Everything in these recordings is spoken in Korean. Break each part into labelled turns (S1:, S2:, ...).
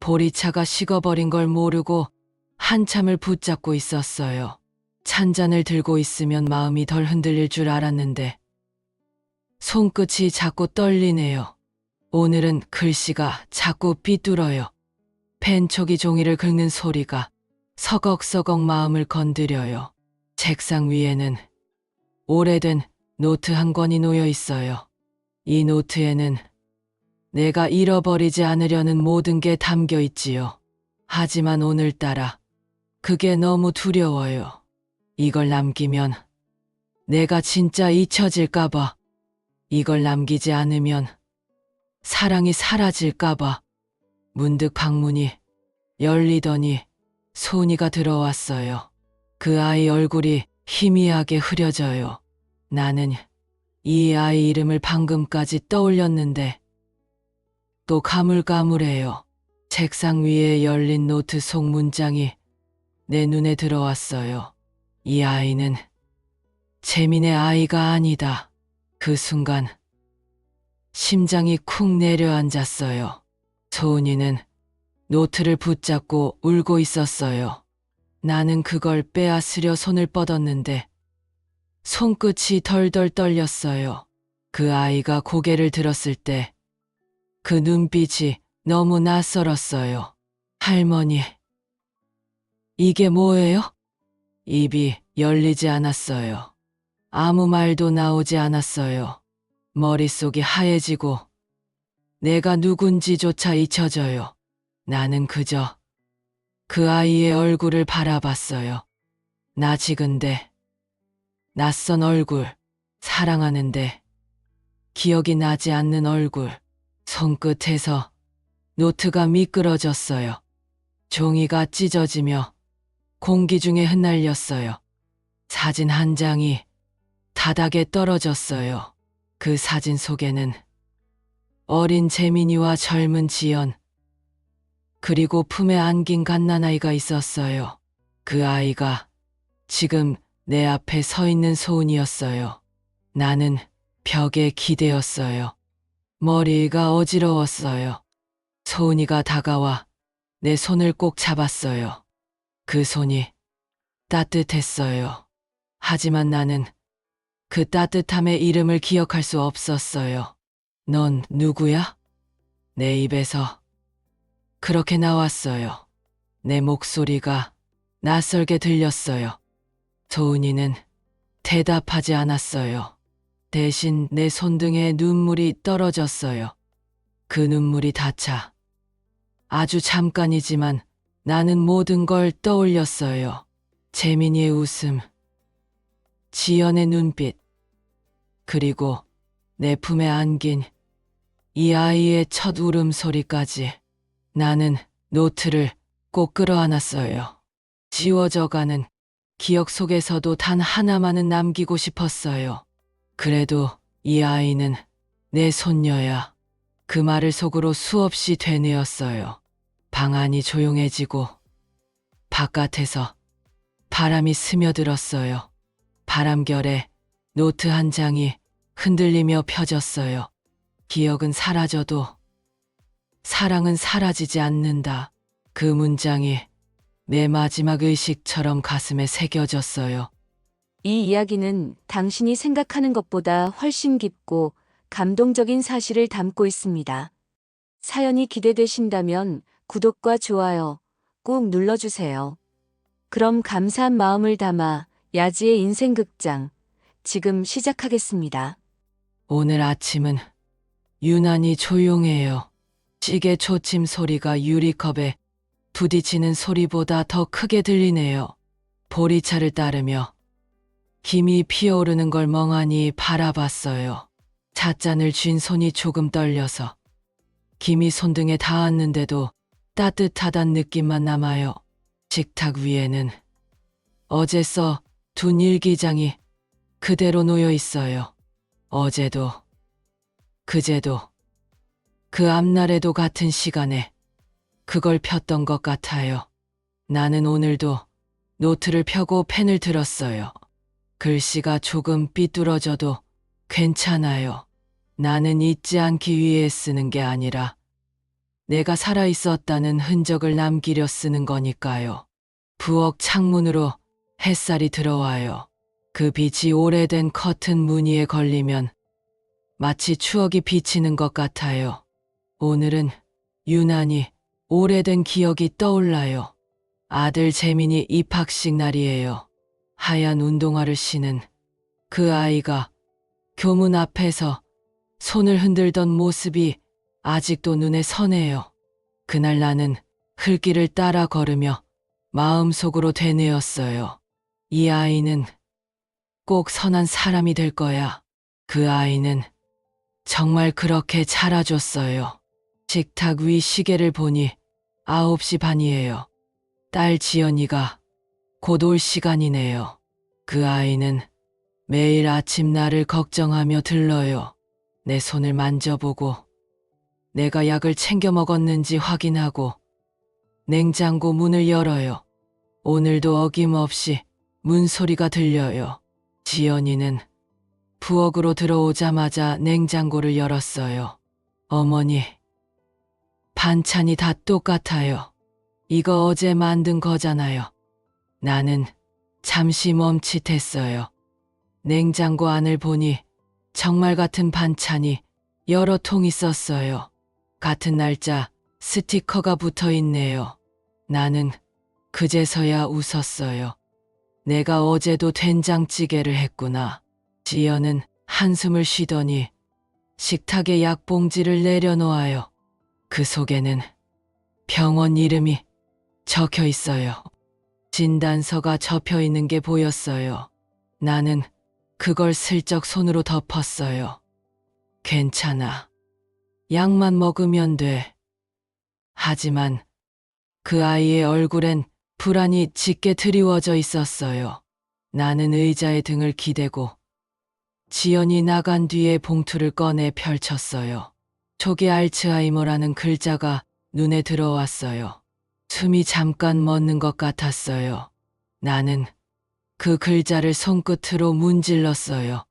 S1: 보리차가 식어버린 걸 모르고 한참을 붙잡고 있었어요. 찬잔을 들고 있으면 마음이 덜 흔들릴 줄 알았는데 손끝이 자꾸 떨리네요. 오늘은 글씨가 자꾸 삐뚤어요. 펜촉이 종이를 긁는 소리가 서걱서걱 마음을 건드려요. 책상 위에는 오래된 노트 한 권이 놓여 있어요. 이 노트에는 내가 잃어버리지 않으려는 모든 게 담겨 있지요. 하지만 오늘따라 그게 너무 두려워요. 이걸 남기면 내가 진짜 잊혀질까봐, 이걸 남기지 않으면 사랑이 사라질까봐. 문득 방문이 열리더니 소은이가 들어왔어요. 그 아이 얼굴이 희미하게 흐려져요. 나는 이 아이 이름을 방금까지 떠올렸는데 또 가물가물해요. 책상 위에 열린 노트 속 문장이 내 눈에 들어왔어요. 이 아이는 재민의 아이가 아니다. 그 순간 심장이 쿵 내려앉았어요. 소은이는 노트를 붙잡고 울고 있었어요. 나는 그걸 빼앗으려 손을 뻗었는데 손끝이 덜덜 떨렸어요. 그 아이가 고개를 들었을 때 그 눈빛이 너무 낯설었어요. 할머니, 이게 뭐예요? 입이 열리지 않았어요. 아무 말도 나오지 않았어요. 머릿속이 하얘지고 내가 누군지조차 잊혀져요. 나는 그저 그 아이의 얼굴을 바라봤어요. 나지근데 낯선 얼굴, 사랑하는데 기억이 나지 않는 얼굴. 손끝에서 노트가 미끄러졌어요. 종이가 찢어지며 공기 중에 흩날렸어요. 사진 한 장이 바닥에 떨어졌어요. 그 사진 속에는 어린 재민이와 젊은 지연, 그리고 품에 안긴 갓난아이가 있었어요. 그 아이가 지금 내 앞에 서 있는 소은이었어요. 나는 벽에 기대었어요. 머리가 어지러웠어요. 소은이가 다가와 내 손을 꼭 잡았어요. 그 손이 따뜻했어요. 하지만 나는 그 따뜻함의 이름을 기억할 수 없었어요. 넌 누구야? 내 입에서 그렇게 나왔어요. 내 목소리가 낯설게 들렸어요. 소은이는 대답하지 않았어요. 대신 내 손등에 눈물이 떨어졌어요. 그 눈물이 닿자 아주 잠깐이지만 나는 모든 걸 떠올렸어요. 재민이의 웃음, 지연의 눈빛, 그리고 내 품에 안긴 이 아이의 첫 울음소리까지. 나는 노트를 꼭 끌어안았어요. 지워져가는 기억 속에서도 단 하나만은 남기고 싶었어요. 그래도 이 아이는 내 손녀야. 그 말을 속으로 수없이 되뇌었어요. 방 안이 조용해지고 바깥에서 바람이 스며들었어요. 바람결에 노트 한 장이 흔들리며 펴졌어요. 기억은 사라져도 사랑은 사라지지 않는다. 그 문장이 내 마지막 의식처럼 가슴에 새겨졌어요.
S2: 이 이야기는 당신이 생각하는 것보다 훨씬 깊고 감동적인 사실을 담고 있습니다. 사연이 기대되신다면 구독과 좋아요 꼭 눌러주세요. 그럼 감사한 마음을 담아 야지의 인생극장 지금 시작하겠습니다.
S1: 오늘 아침은 유난히 조용해요. 시계 초침 소리가 유리컵에 부딪히는 소리보다 더 크게 들리네요. 보리차를 따르며 김이 피어오르는 걸 멍하니 바라봤어요. 찻잔을 쥔 손이 조금 떨려서 김이 손등에 닿았는데도 따뜻하단 느낌만 남아요. 식탁 위에는 어제 써둔 일기장이 그대로 놓여 있어요. 어제도, 그제도, 그 앞날에도 같은 시간에 그걸 폈던 것 같아요. 나는 오늘도 노트를 펴고 펜을 들었어요. 글씨가 조금 삐뚤어져도 괜찮아요. 나는 잊지 않기 위해 쓰는 게 아니라 내가 살아있었다는 흔적을 남기려 쓰는 거니까요. 부엌 창문으로 햇살이 들어와요. 그 빛이 오래된 커튼 무늬에 걸리면 마치 추억이 비치는 것 같아요. 오늘은 유난히 오래된 기억이 떠올라요. 아들 재민이 입학식 날이에요. 하얀 운동화를 신은 그 아이가 교문 앞에서 손을 흔들던 모습이 아직도 눈에 선해요. 그날 나는 흘길을 따라 걸으며 마음속으로 되뇌었어요. 이 아이는 꼭 선한 사람이 될 거야. 그 아이는 정말 그렇게 자라줬어요. 식탁 위 시계를 보니 9시 반이에요. 딸 지연이가 곧 올 시간이네요. 그 아이는 매일 아침 나를 걱정하며 들러요. 내 손을 만져보고 내가 약을 챙겨 먹었는지 확인하고 냉장고 문을 열어요. 오늘도 어김없이 문소리가 들려요. 지연이는 부엌으로 들어오자마자 냉장고를 열었어요. 어머니, 반찬이 다 똑같아요. 이거 어제 만든 거잖아요. 나는 잠시 멈칫했어요. 냉장고 안을 보니 정말 같은 반찬이 여러 통 있었어요. 같은 날짜 스티커가 붙어 있네요. 나는 그제서야 웃었어요. 내가 어제도 된장찌개를 했구나. 지연은 한숨을 쉬더니 식탁에 약봉지를 내려놓아요. 그 속에는 병원 이름이 적혀 있어요. 진단서가 접혀 있는 게 보였어요. 나는 그걸 슬쩍 손으로 덮었어요. 괜찮아. 약만 먹으면 돼. 하지만 그 아이의 얼굴엔 불안이 짙게 드리워져 있었어요. 나는 의자에 등을 기대고 지연이 나간 뒤에 봉투를 꺼내 펼쳤어요. 초기 알츠하이머라는 글자가 눈에 들어왔어요. 숨이 잠깐 멎는 것 같았어요. 나는 그 글자를 손끝으로 문질렀어요.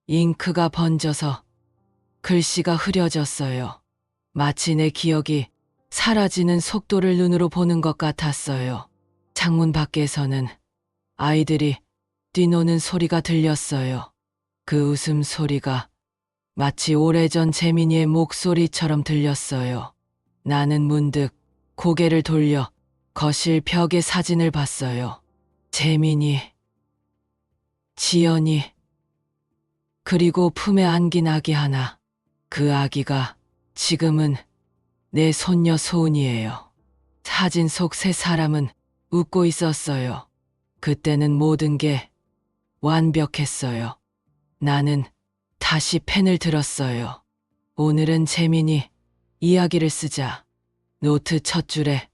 S1: 잉크가 번져서 글씨가 흐려졌어요. 마치 내 기억이 사라지는 속도를 눈으로 보는 것 같았어요. 창문 밖에서는 아이들이 뛰노는 소리가 들렸어요. 그 웃음소리가 마치 오래전 재민이의 목소리처럼 들렸어요. 나는 문득 고개를 돌려 거실 벽에 사진을 봤어요. 재민이, 지연이, 그리고 품에 안긴 아기 하나. 그 아기가 지금은 내 손녀 소은이에요. 사진 속 세 사람은 웃고 있었어요. 그때는 모든 게 완벽했어요. 나는 다시 펜을 들었어요. 오늘은 재민이 이야기를 쓰자. 노트 첫 줄에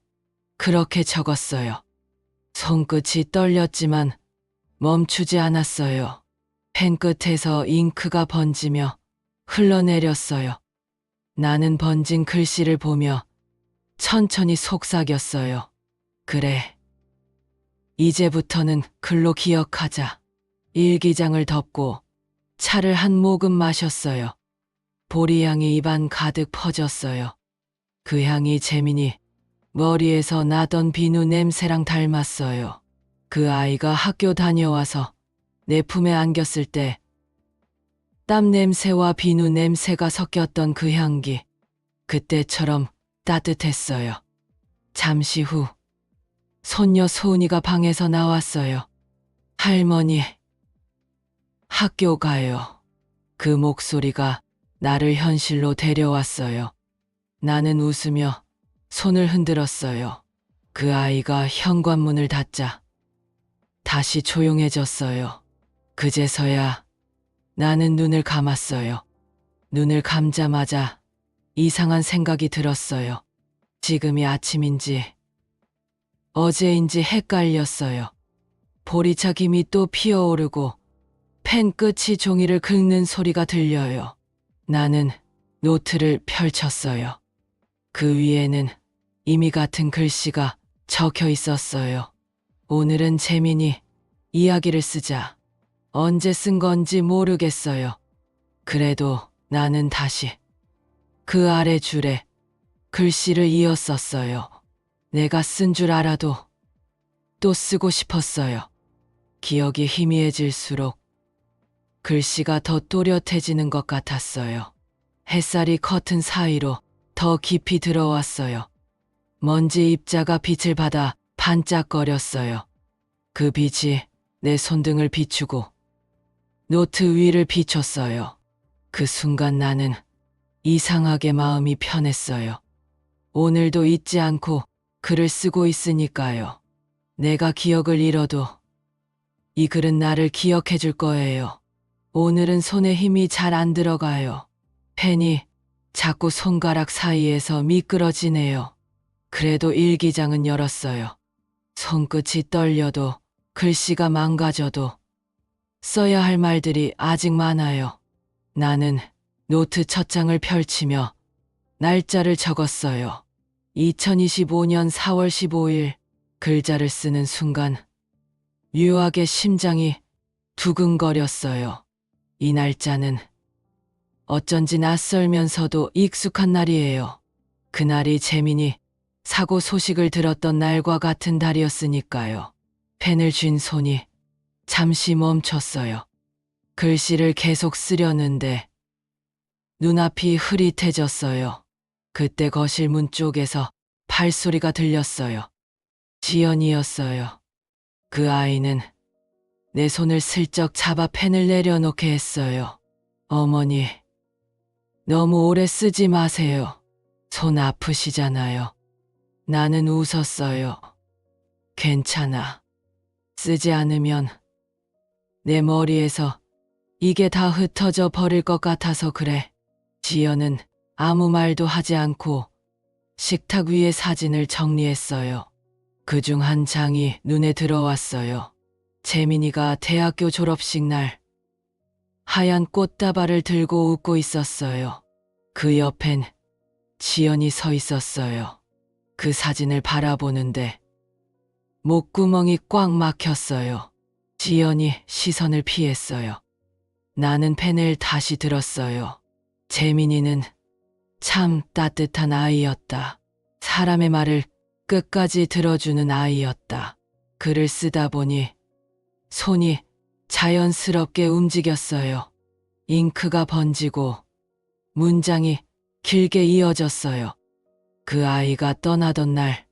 S1: 그렇게 적었어요. 손끝이 떨렸지만 멈추지 않았어요. 펜 끝에서 잉크가 번지며 흘러내렸어요. 나는 번진 글씨를 보며 천천히 속삭였어요. 그래. 이제부터는 글로 기억하자. 일기장을 덮고 차를 한 모금 마셨어요. 보리향이 입안 가득 퍼졌어요. 그 향이 재민이 머리에서 나던 비누 냄새랑 닮았어요. 그 아이가 학교 다녀와서 내 품에 안겼을 때 땀 냄새와 비누 냄새가 섞였던 그 향기. 그때처럼 따뜻했어요. 잠시 후 손녀 소은이가 방에서 나왔어요. 할머니, 학교 가요. 그 목소리가 나를 현실로 데려왔어요. 나는 웃으며 손을 흔들었어요. 그 아이가 현관문을 닫자 다시 조용해졌어요. 그제서야 나는 눈을 감았어요. 눈을 감자마자 이상한 생각이 들었어요. 지금이 아침인지 어제인지 헷갈렸어요. 보리차 김이 또 피어오르고 펜 끝이 종이를 긁는 소리가 들려요. 나는 노트를 펼쳤어요. 그 위에는 이미 같은 글씨가 적혀 있었어요. 오늘은 재민이 이야기를 쓰자. 언제 쓴 건지 모르겠어요. 그래도 나는 다시 그 아래 줄에 글씨를 이었었어요. 내가 쓴 줄 알아도 또 쓰고 싶었어요. 기억이 희미해질수록 글씨가 더 또렷해지는 것 같았어요. 햇살이 커튼 사이로 더 깊이 들어왔어요. 먼지 입자가 빛을 받아 반짝거렸어요. 그 빛이 내 손등을 비추고 노트 위를 비췄어요. 그 순간 나는 이상하게 마음이 편했어요. 오늘도 잊지 않고 글을 쓰고 있으니까요. 내가 기억을 잃어도 이 글은 나를 기억해 줄 거예요. 오늘은 손에 힘이 잘 안 들어가요. 펜이 자꾸 손가락 사이에서 미끄러지네요. 그래도 일기장은 열었어요. 손끝이 떨려도 글씨가 망가져도 써야 할 말들이 아직 많아요. 나는 노트 첫 장을 펼치며 날짜를 적었어요. 2025년 4월 15일. 글자를 쓰는 순간 묘하게 심장이 두근거렸어요. 이 날짜는 어쩐지 낯설면서도 익숙한 날이에요. 그날이 재민이 사고 소식을 들었던 날과 같은 달이었으니까요. 펜을 쥔 손이 잠시 멈췄어요. 글씨를 계속 쓰려는데 눈앞이 흐릿해졌어요. 그때 거실 문 쪽에서 발소리가 들렸어요. 지연이었어요. 그 아이는 내 손을 슬쩍 잡아 펜을 내려놓게 했어요. 어머니, 너무 오래 쓰지 마세요. 손 아프시잖아요. 나는 웃었어요. 괜찮아. 쓰지 않으면 내 머리에서 이게 다 흩어져 버릴 것 같아서 그래. 지연은 아무 말도 하지 않고 식탁 위에 사진을 정리했어요. 그중 한 장이 눈에 들어왔어요. 재민이가 대학교 졸업식 날 하얀 꽃다발을 들고 웃고 있었어요. 그 옆엔 지연이 서 있었어요. 그 사진을 바라보는데 목구멍이 꽉 막혔어요. 지연이 시선을 피했어요. 나는 펜을 다시 들었어요. 재민이는 참 따뜻한 아이였다. 사람의 말을 끝까지 들어주는 아이였다. 글을 쓰다 보니 손이 자연스럽게 움직였어요. 잉크가 번지고 문장이 길게 이어졌어요. 그 아이가 떠나던 날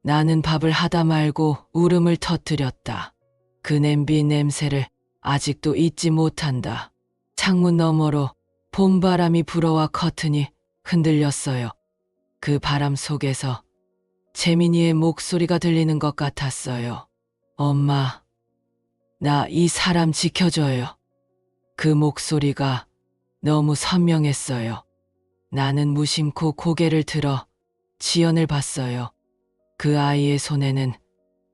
S1: 나는 밥을 하다 말고 울음을 터뜨렸다. 그 냄비 냄새를 아직도 잊지 못한다. 창문 너머로 봄바람이 불어와 커튼이 흔들렸어요. 그 바람 속에서 재민이의 목소리가 들리는 것 같았어요. 엄마, 나 이 사람 지켜줘요. 그 목소리가 너무 선명했어요. 나는 무심코 고개를 들어 지연을 봤어요. 그 아이의 손에는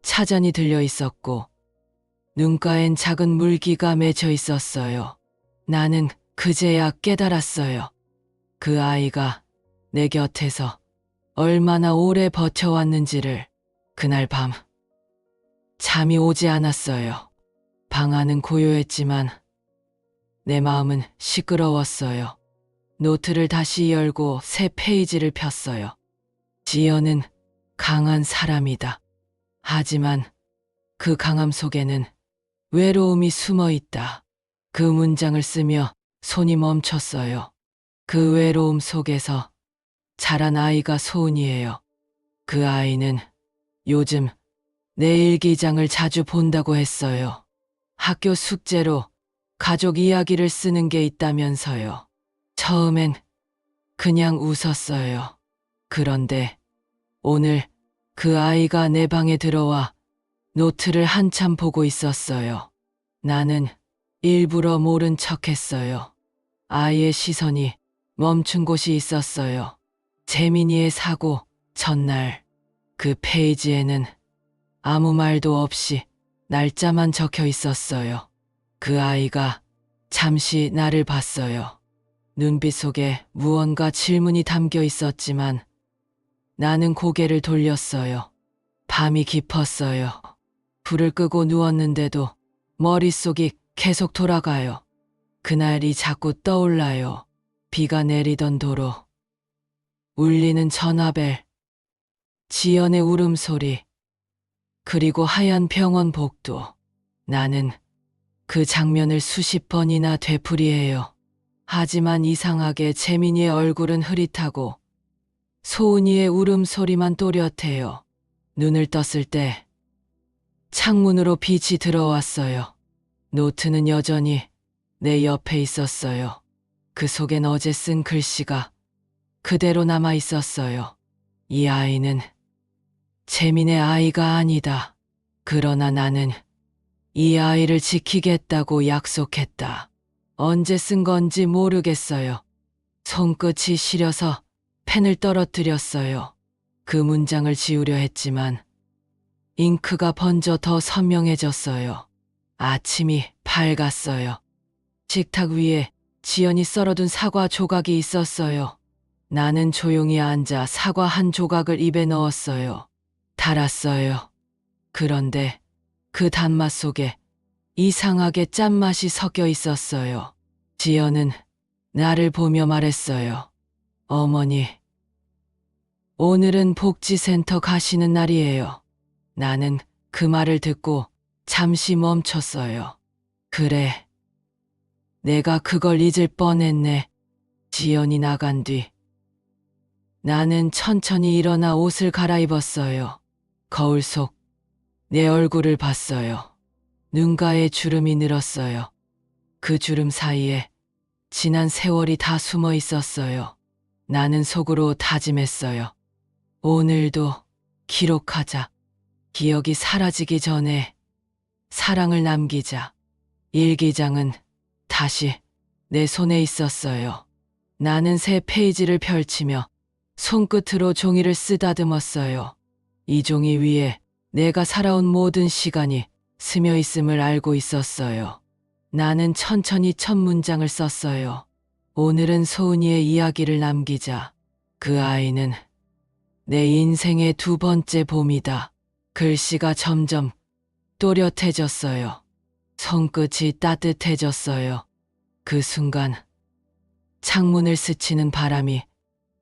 S1: 차잔이 들려 있었고 눈가엔 작은 물기가 맺혀 있었어요. 나는 그제야 깨달았어요. 그 아이가 내 곁에서 얼마나 오래 버텨왔는지를. 그날 밤 잠이 오지 않았어요. 방 안은 고요했지만 내 마음은 시끄러웠어요. 노트를 다시 열고 새 페이지를 폈어요. 지연은 강한 사람이다. 하지만 그 강함 속에는 외로움이 숨어 있다. 그 문장을 쓰며 손이 멈췄어요. 그 외로움 속에서 자란 아이가 소은이에요. 그 아이는 요즘 내 일기장을 자주 본다고 했어요. 학교 숙제로 가족 이야기를 쓰는 게 있다면서요. 처음엔 그냥 웃었어요. 그런데 오늘 그 아이가 내 방에 들어와 노트를 한참 보고 있었어요. 나는 일부러 모른 척했어요. 아이의 시선이 멈춘 곳이 있었어요. 재민이의 사고 전날. 그 페이지에는 아무 말도 없이 날짜만 적혀 있었어요. 그 아이가 잠시 나를 봤어요. 눈빛 속에 무언가 질문이 담겨 있었지만 나는 고개를 돌렸어요. 밤이 깊었어요. 불을 끄고 누웠는데도 머릿속이 계속 돌아가요. 그날이 자꾸 떠올라요. 비가 내리던 도로, 울리는 전화벨, 지연의 울음소리, 그리고 하얀 병원 복도. 나는 그 장면을 수십 번이나 되풀이해요. 하지만 이상하게 재민이의 얼굴은 흐릿하고 소은이의 울음소리만 또렷해요. 눈을 떴을 때 창문으로 빛이 들어왔어요. 노트는 여전히 내 옆에 있었어요. 그 속엔 어제 쓴 글씨가 그대로 남아 있었어요. 이 아이는 재민의 아이가 아니다. 그러나 나는 이 아이를 지키겠다고 약속했다. 언제 쓴 건지 모르겠어요. 손끝이 시려서 펜을 떨어뜨렸어요. 그 문장을 지우려 했지만 잉크가 번져 더 선명해졌어요. 아침이 밝았어요. 식탁 위에 지연이 썰어둔 사과 조각이 있었어요. 나는 조용히 앉아 사과 한 조각을 입에 넣었어요. 달았어요. 그런데 그 단맛 속에 이상하게 짠맛이 섞여 있었어요. 지연은 나를 보며 말했어요. 어머니, 오늘은 복지센터 가시는 날이에요. 나는 그 말을 듣고 잠시 멈췄어요. 그래, 내가 그걸 잊을 뻔했네. 지연이 나간 뒤 나는 천천히 일어나 옷을 갈아입었어요. 거울 속 내 얼굴을 봤어요. 눈가에 주름이 늘었어요. 그 주름 사이에 지난 세월이 다 숨어 있었어요. 나는 속으로 다짐했어요. 오늘도 기록하자. 기억이 사라지기 전에 사랑을 남기자. 일기장은 다시 내 손에 있었어요. 나는 새 페이지를 펼치며 손끝으로 종이를 쓰다듬었어요. 이 종이 위에 내가 살아온 모든 시간이 스며 있음을 알고 있었어요. 나는 천천히 첫 문장을 썼어요. 오늘은 소은이의 이야기를 남기자. 그 아이는 내 인생의 두 번째 봄이다. 글씨가 점점 또렷해졌어요. 손끝이 따뜻해졌어요. 그 순간 창문을 스치는 바람이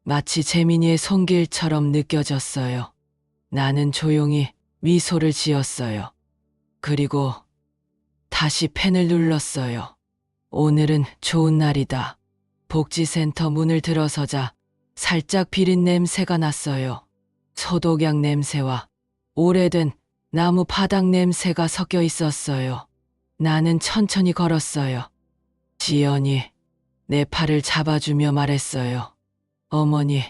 S1: 마치 재민이의 손길처럼 느껴졌어요. 나는 조용히 미소를 지었어요. 그리고 다시 펜을 눌렀어요. 오늘은 좋은 날이다. 복지센터 문을 들어서자 살짝 비린 냄새가 났어요. 소독약 냄새와 오래된 나무 바닥 냄새가 섞여 있었어요. 나는 천천히 걸었어요. 지연이 내 팔을 잡아주며 말했어요. 어머니,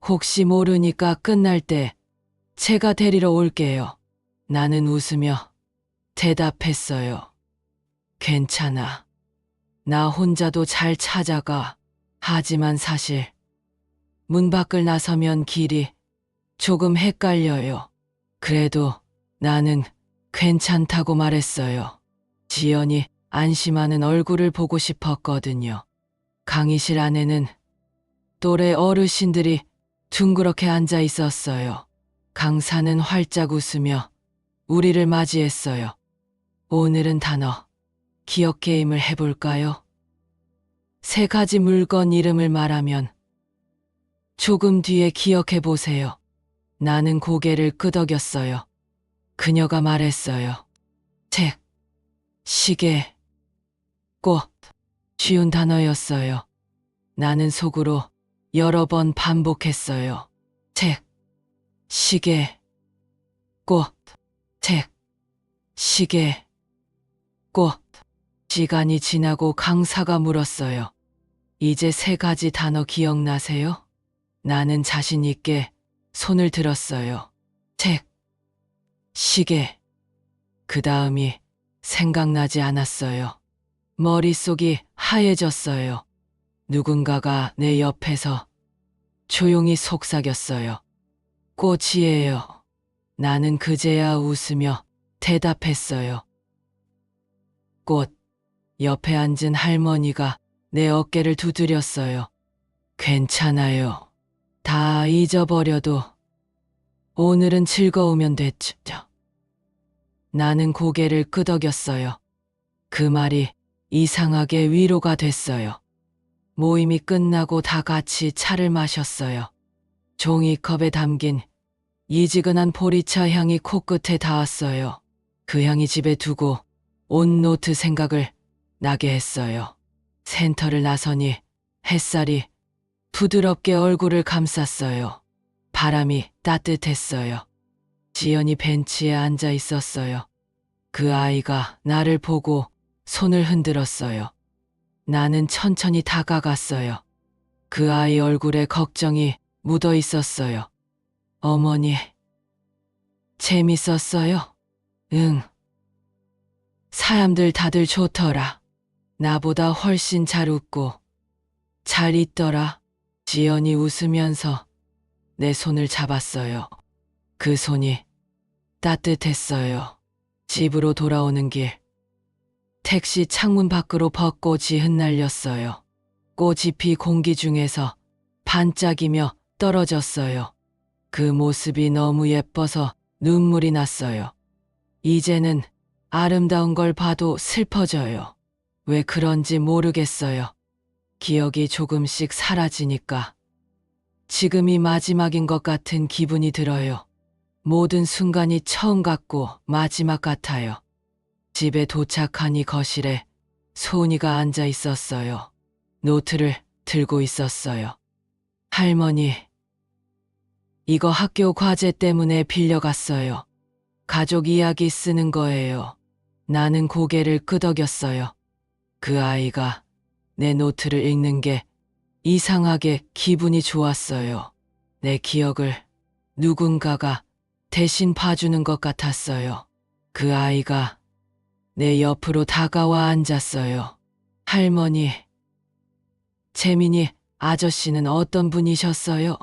S1: 혹시 모르니까 끝날 때 제가 데리러 올게요. 나는 웃으며 대답했어요. 괜찮아. 나 혼자도 잘 찾아가. 하지만 사실 문 밖을 나서면 길이 조금 헷갈려요. 그래도 나는 괜찮다고 말했어요. 지연이 안심하는 얼굴을 보고 싶었거든요. 강의실 안에는 또래 어르신들이 둥그렇게 앉아 있었어요. 강사는 활짝 웃으며 우리를 맞이했어요. 오늘은 단어, 기억 게임을 해볼까요? 3가지 물건 이름을 말하면 조금 뒤에 기억해 보세요. 나는 고개를 끄덕였어요. 그녀가 말했어요. 책, 시계, 꽃. 쉬운 단어였어요. 나는 속으로 여러 번 반복했어요. 책, 시계, 꽃, 책, 시계, 꽃. 시간이 지나고 강사가 물었어요. 이제 3가지 단어 기억나세요? 나는 자신 있게 손을 들었어요. 책, 시계. 그 다음이 생각나지 않았어요. 머릿속이 하얘졌어요. 누군가가 내 옆에서 조용히 속삭였어요. 꽃이에요. 나는 그제야 웃으며 대답했어요. 꽃. 옆에 앉은 할머니가 내 어깨를 두드렸어요. 괜찮아요. 다 잊어버려도 오늘은 즐거우면 됐죠. 나는 고개를 끄덕였어요. 그 말이 이상하게 위로가 됐어요. 모임이 끝나고 다 같이 차를 마셨어요. 종이컵에 담긴 이지근한 보리차 향이 코끝에 닿았어요. 그 향이 집에 두고 온 노트 생각을 나게 했어요. 센터를 나서니 햇살이 부드럽게 얼굴을 감쌌어요. 바람이 따뜻했어요. 지연이 벤치에 앉아 있었어요. 그 아이가 나를 보고 손을 흔들었어요. 나는 천천히 다가갔어요. 그 아이 얼굴에 걱정이 묻어 있었어요. 어머니, 재밌었어요? 응. 사람들 다들 좋더라. 나보다 훨씬 잘 웃고 잘 있더라. 지연이 웃으면서 내 손을 잡았어요. 그 손이 따뜻했어요. 집으로 돌아오는 길, 택시 창문 밖으로 벚꽃이 흩날렸어요. 꽃잎이 공기 중에서 반짝이며 떨어졌어요. 그 모습이 너무 예뻐서 눈물이 났어요. 이제는 아름다운 걸 봐도 슬퍼져요. 왜 그런지 모르겠어요. 기억이 조금씩 사라지니까 지금이 마지막인 것 같은 기분이 들어요. 모든 순간이 처음 같고 마지막 같아요. 집에 도착하니 거실에 소은이가 앉아 있었어요. 노트를 들고 있었어요. 할머니, 이거 학교 과제 때문에 빌려갔어요. 가족 이야기 쓰는 거예요. 나는 고개를 끄덕였어요. 그 아이가 내 노트를 읽는 게 이상하게 기분이 좋았어요. 내 기억을 누군가가 대신 봐주는 것 같았어요. 그 아이가 내 옆으로 다가와 앉았어요. 할머니, 재민이 아저씨는 어떤 분이셨어요?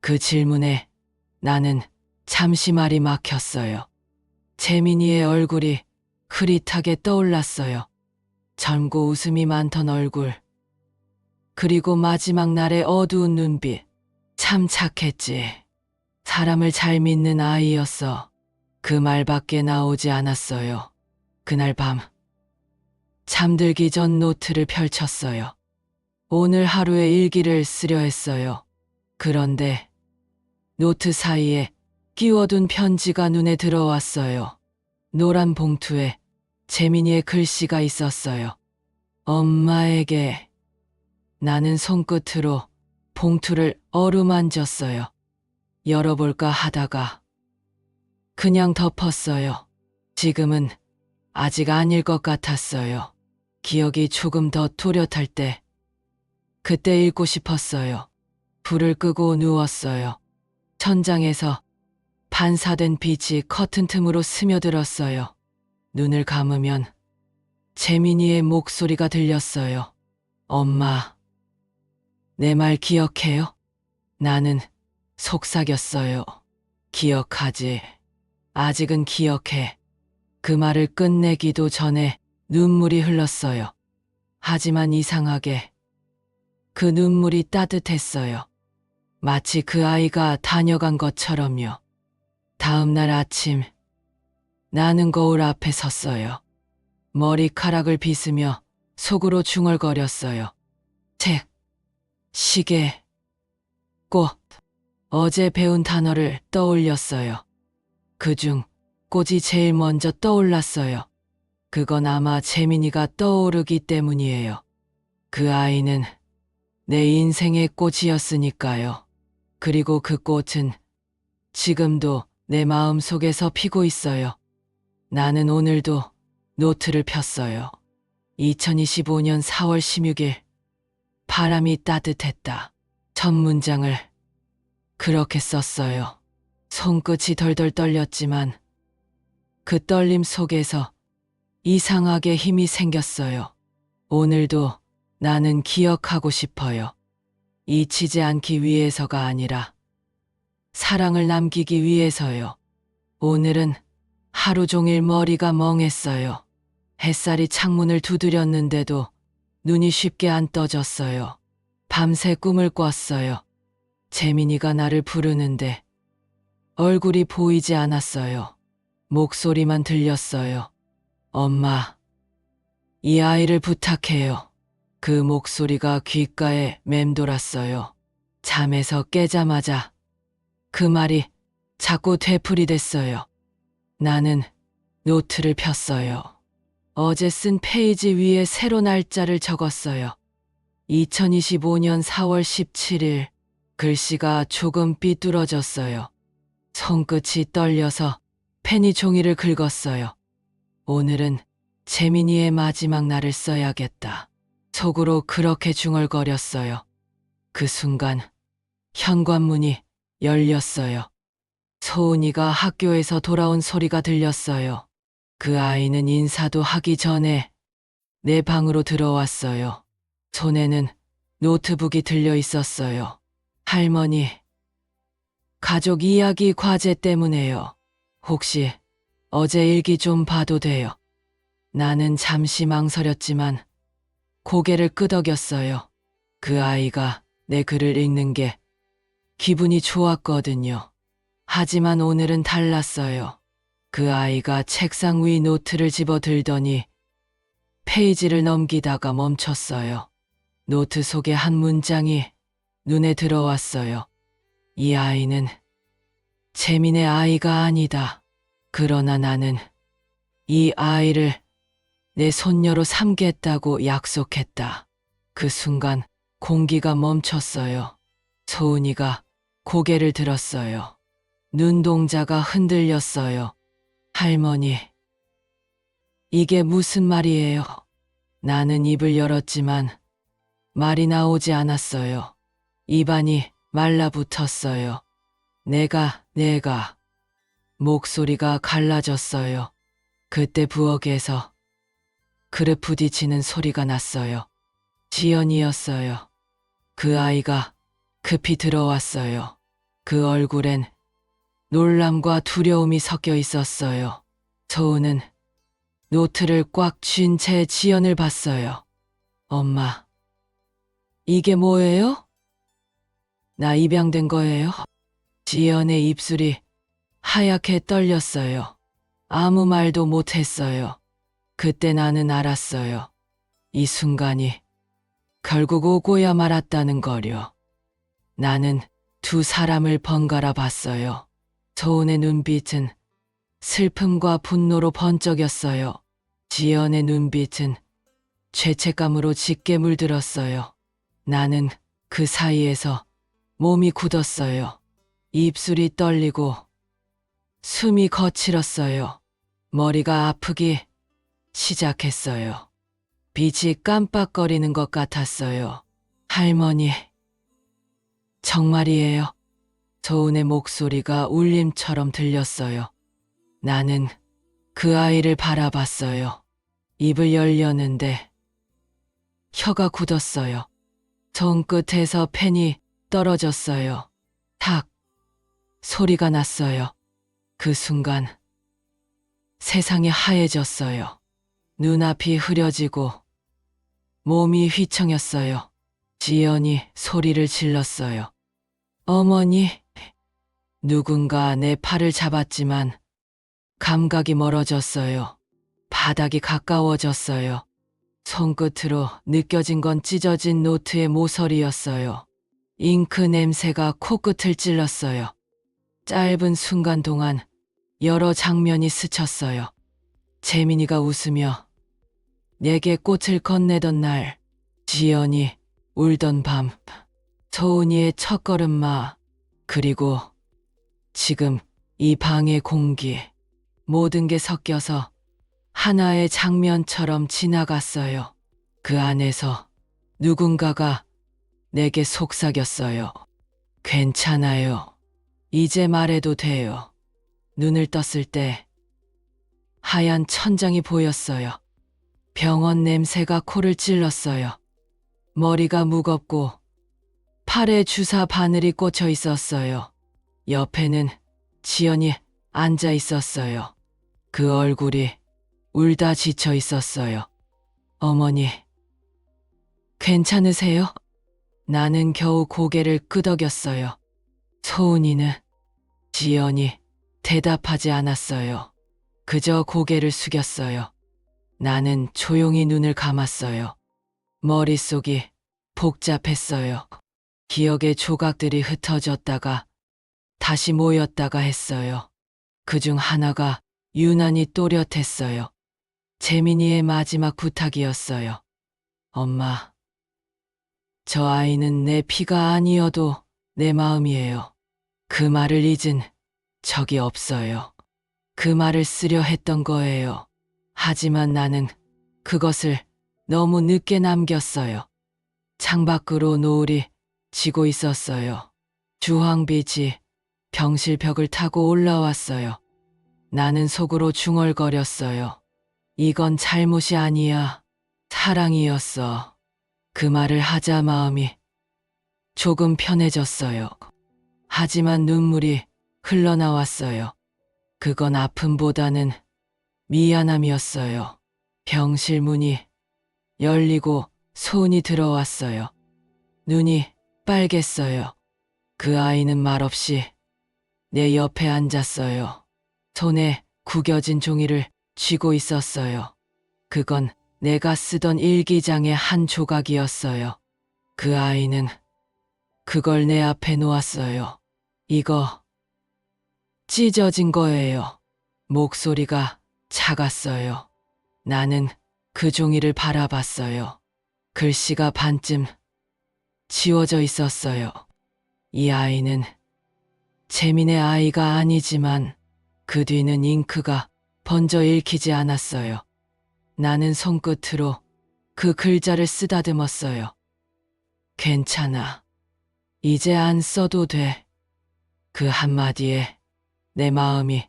S1: 그 질문에 나는 잠시 말이 막혔어요. 재민이의 얼굴이 흐릿하게 떠올랐어요. 젊고 웃음이 많던 얼굴. 그리고 마지막 날의 어두운 눈빛. 참 착했지. 사람을 잘 믿는 아이였어. 그 말밖에 나오지 않았어요. 그날 밤 잠들기 전 노트를 펼쳤어요. 오늘 하루의 일기를 쓰려 했어요. 그런데 노트 사이에 끼워둔 편지가 눈에 들어왔어요. 노란 봉투에 재민이의 글씨가 있었어요. 엄마에게. 나는 손끝으로 봉투를 어루만졌어요. 열어볼까 하다가 그냥 덮었어요. 지금은 아직 아닐 것 같았어요. 기억이 조금 더 또렷할 때 그때 읽고 싶었어요. 불을 끄고 누웠어요. 천장에서 반사된 빛이 커튼 틈으로 스며들었어요. 눈을 감으면 재민이의 목소리가 들렸어요. 엄마, 내 말 기억해요? 나는 속삭였어요. 기억하지. 아직은 기억해. 그 말을 끝내기도 전에 눈물이 흘렀어요. 하지만 이상하게 그 눈물이 따뜻했어요. 마치 그 아이가 다녀간 것처럼요. 다음 날 아침, 나는 거울 앞에 섰어요. 머리카락을 빗으며 속으로 중얼거렸어요. 책, 시계, 꽃. 어제 배운 단어를 떠올렸어요. 그중 꽃이 제일 먼저 떠올랐어요. 그건 아마 재민이가 떠오르기 때문이에요. 그 아이는 내 인생의 꽃이었으니까요. 그리고 그 꽃은 지금도 내 마음 속에서 피고 있어요. 나는 오늘도 노트를 폈어요. 2025년 4월 16일. 바람이 따뜻했다. 첫 문장을 그렇게 썼어요. 손끝이 덜덜 떨렸지만 그 떨림 속에서 이상하게 힘이 생겼어요. 오늘도 나는 기억하고 싶어요. 잊히지 않기 위해서가 아니라 사랑을 남기기 위해서요. 오늘은 하루 종일 머리가 멍했어요. 햇살이 창문을 두드렸는데도 눈이 쉽게 안 떠졌어요. 밤새 꿈을 꿨어요. 재민이가 나를 부르는데 얼굴이 보이지 않았어요. 목소리만 들렸어요. 엄마, 이 아이를 부탁해요. 그 목소리가 귓가에 맴돌았어요. 잠에서 깨자마자 그 말이 자꾸 되풀이됐어요. 나는 노트를 폈어요. 어제 쓴 페이지 위에 새로 날짜를 적었어요. 2025년 4월 17일. 글씨가 조금 삐뚤어졌어요. 손끝이 떨려서 펜이 종이를 긁었어요. 오늘은 재민이의 마지막 날을 써야겠다. 속으로 그렇게 중얼거렸어요. 그 순간 현관문이 열렸어요. 소은이가 학교에서 돌아온 소리가 들렸어요. 그 아이는 인사도 하기 전에 내 방으로 들어왔어요. 손에는 노트북이 들려 있었어요. 할머니, 가족 이야기 과제 때문에요. 혹시 어제 일기 좀 봐도 돼요? 나는 잠시 망설였지만 고개를 끄덕였어요. 그 아이가 내 글을 읽는 게 기분이 좋았거든요. 하지만 오늘은 달랐어요. 그 아이가 책상 위 노트를 집어 들더니 페이지를 넘기다가 멈췄어요. 노트 속의 한 문장이 눈에 들어왔어요. 이 아이는 재민의 아이가 아니다. 그러나 나는 이 아이를 내 손녀로 삼겠다고 약속했다. 그 순간 공기가 멈췄어요. 소은이가 고개를 들었어요. 눈동자가 흔들렸어요. 할머니, 이게 무슨 말이에요? 나는 입을 열었지만 말이 나오지 않았어요. 입안이 말라붙었어요. 내가. 목소리가 갈라졌어요. 그때 부엌에서 그릇 부딪히는 소리가 났어요. 지연이었어요. 그 아이가 급히 들어왔어요. 그 얼굴엔 놀람과 두려움이 섞여 있었어요. 소은은 노트를 꽉 쥔 채 지연을 봤어요. 엄마, 이게 뭐예요? 나 입양된 거예요? 지연의 입술이 하얗게 떨렸어요. 아무 말도 못했어요. 그때 나는 알았어요. 이 순간이 결국 오고야 말았다는 거려. 나는 두 사람을 번갈아 봤어요. 소은의 눈빛은 슬픔과 분노로 번쩍였어요. 지연의 눈빛은 죄책감으로 짙게 물들었어요. 나는 그 사이에서 몸이 굳었어요. 입술이 떨리고 숨이 거칠었어요. 머리가 아프기 시작했어요. 빛이 깜빡거리는 것 같았어요. 할머니, 정말이에요. 소은의 목소리가 울림처럼 들렸어요. 나는 그 아이를 바라봤어요. 입을 열려는데 혀가 굳었어요. 손끝에서 펜이 떨어졌어요. 탁 소리가 났어요. 그 순간 세상이 하얘졌어요. 눈앞이 흐려지고 몸이 휘청였어요. 지연이 소리를 질렀어요. 어머니, 누군가 내 팔을 잡았지만 감각이 멀어졌어요. 바닥이 가까워졌어요. 손끝으로 느껴진 건 찢어진 노트의 모서리였어요. 잉크 냄새가 코끝을 찔렀어요. 짧은 순간 동안 여러 장면이 스쳤어요. 재민이가 웃으며 내게 꽃을 건네던 날, 지연이 울던 밤, 소은이의 첫걸음마, 그리고 지금 이 방의 공기, 모든 게 섞여서 하나의 장면처럼 지나갔어요. 그 안에서 누군가가 내게 속삭였어요. 괜찮아요. 이제 말해도 돼요. 눈을 떴을 때 하얀 천장이 보였어요. 병원 냄새가 코를 찔렀어요. 머리가 무겁고 팔에 주사 바늘이 꽂혀 있었어요. 옆에는 지연이 앉아 있었어요. 그 얼굴이 울다 지쳐 있었어요. 어머니, 괜찮으세요? 나는 겨우 고개를 끄덕였어요. 소은이는? 지연이 대답하지 않았어요. 그저 고개를 숙였어요. 나는 조용히 눈을 감았어요. 머릿속이 복잡했어요. 기억의 조각들이 흩어졌다가 다시 모였다가 했어요. 그중 하나가 유난히 또렷했어요. 재민이의 마지막 부탁이었어요. 엄마, 저 아이는 내 피가 아니어도 내 마음이에요. 그 말을 잊은 적이 없어요. 그 말을 쓰려 했던 거예요. 하지만 나는 그것을 너무 늦게 남겼어요. 창밖으로 노을이 지고 있었어요. 주황빛이 병실벽을 타고 올라왔어요. 나는 속으로 중얼거렸어요. 이건 잘못이 아니야. 사랑이었어. 그 말을 하자 마음이 조금 편해졌어요. 하지만 눈물이 흘러나왔어요. 그건 아픔보다는 미안함이었어요. 병실 문이 열리고 소은이 들어왔어요. 눈이 빨갰어요. 그 아이는 말없이 내 옆에 앉았어요. 손에 구겨진 종이를 쥐고 있었어요. 그건 내가 쓰던 일기장의 한 조각이었어요. 그 아이는 그걸 내 앞에 놓았어요. 이거 찢어진 거예요. 목소리가 작았어요. 나는 그 종이를 바라봤어요. 글씨가 반쯤 지워져 있었어요. 이 아이는 재민의 아이가 아니지만 그 뒤는 잉크가 번져 읽히지 않았어요. 나는 손끝으로 그 글자를 쓰다듬었어요. 괜찮아. 이제 안 써도 돼. 그 한마디에 내 마음이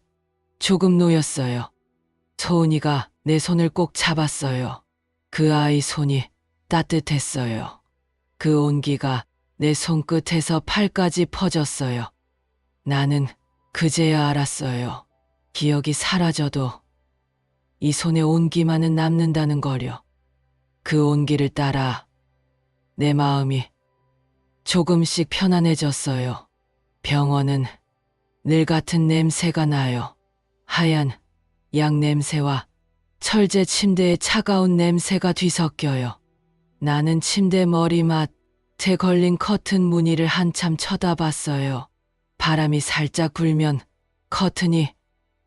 S1: 조금 놓였어요. 소은이가 내 손을 꼭 잡았어요. 그 아이 손이 따뜻했어요. 그 온기가 내 손끝에서 팔까지 퍼졌어요. 나는 그제야 알았어요. 기억이 사라져도 이 손의 온기만은 남는다는 거려. 그 온기를 따라 내 마음이 조금씩 편안해졌어요. 병원은 늘 같은 냄새가 나요. 하얀 약 냄새와 철제 침대의 차가운 냄새가 뒤섞여요. 나는 침대 머리맡에 걸린 커튼 무늬를 한참 쳐다봤어요. 바람이 살짝 불면 커튼이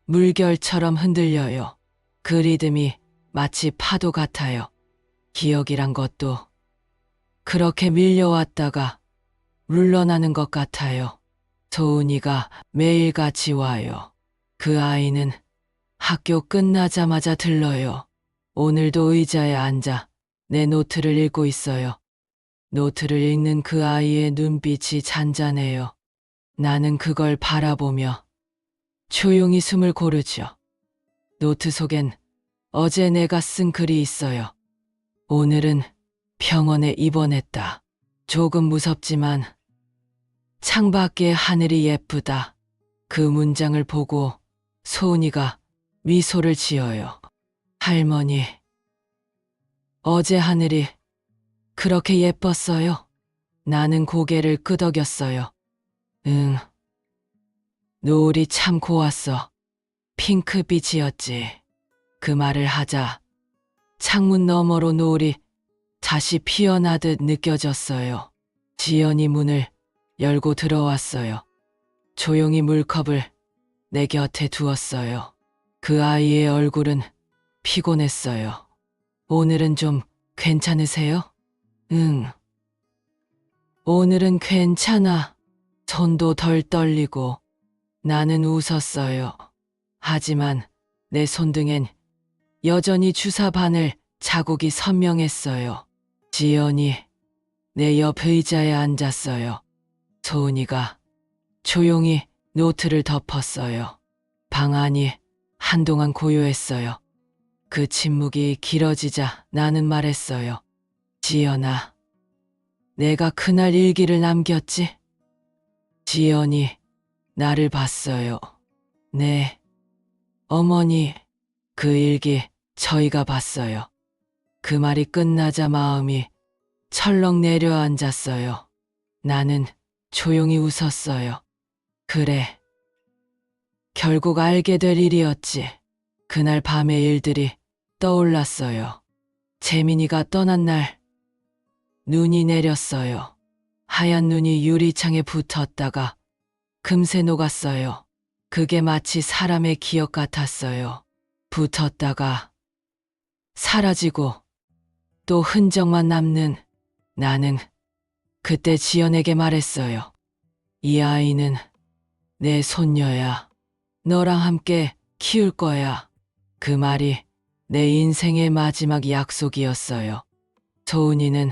S1: 물결처럼 흔들려요. 그 리듬이 마치 파도 같아요. 기억이란 것도 그렇게 밀려왔다가 물러나는 것 같아요. 소은이가 매일같이 와요. 그 아이는 학교 끝나자마자 들러요. 오늘도 의자에 앉아 내 노트를 읽고 있어요. 노트를 읽는 그 아이의 눈빛이 잔잔해요. 나는 그걸 바라보며 조용히 숨을 고르죠. 노트 속엔 어제 내가 쓴 글이 있어요. 오늘은 병원에 입원했다. 조금 무섭지만 창밖의 하늘이 예쁘다. 그 문장을 보고 소은이가 미소를 지어요. 할머니, 어제 하늘이 그렇게 예뻤어요? 나는 고개를 끄덕였어요. 응. 노을이 참 고왔어. 핑크빛이었지. 그 말을 하자 창문 너머로 노을이 다시 피어나듯 느껴졌어요. 지연이 문을 열고 들어왔어요. 조용히 물컵을 내 곁에 두었어요. 그 아이의 얼굴은 피곤했어요. 오늘은 좀 괜찮으세요? 응. 오늘은 괜찮아. 손도 덜 떨리고 나는 웃었어요. 하지만 내 손등엔 여전히 주사 바늘 자국이 선명했어요. 지연이 내 옆 의자에 앉았어요. 소은이가 조용히 노트를 덮었어요. 방 안이 한동안 고요했어요. 그 침묵이 길어지자 나는 말했어요. 지연아, 내가 그날 일기를 남겼지? 지연이 나를 봤어요. 네, 어머니, 그 일기 저희가 봤어요. 그 말이 끝나자 마음이 철렁 내려앉았어요. 나는 조용히 웃었어요. 그래, 결국 알게 될 일이었지. 그날 밤의 일들이 떠올랐어요. 재민이가 떠난 날 눈이 내렸어요. 하얀 눈이 유리창에 붙었다가 금세 녹았어요. 그게 마치 사람의 기억 같았어요. 붙었다가 사라지고 또 흔적만 남는. 나는 그때 지연에게 말했어요. 이 아이는 내 손녀야. 너랑 함께 키울 거야. 그 말이 내 인생의 마지막 약속이었어요. 소은이는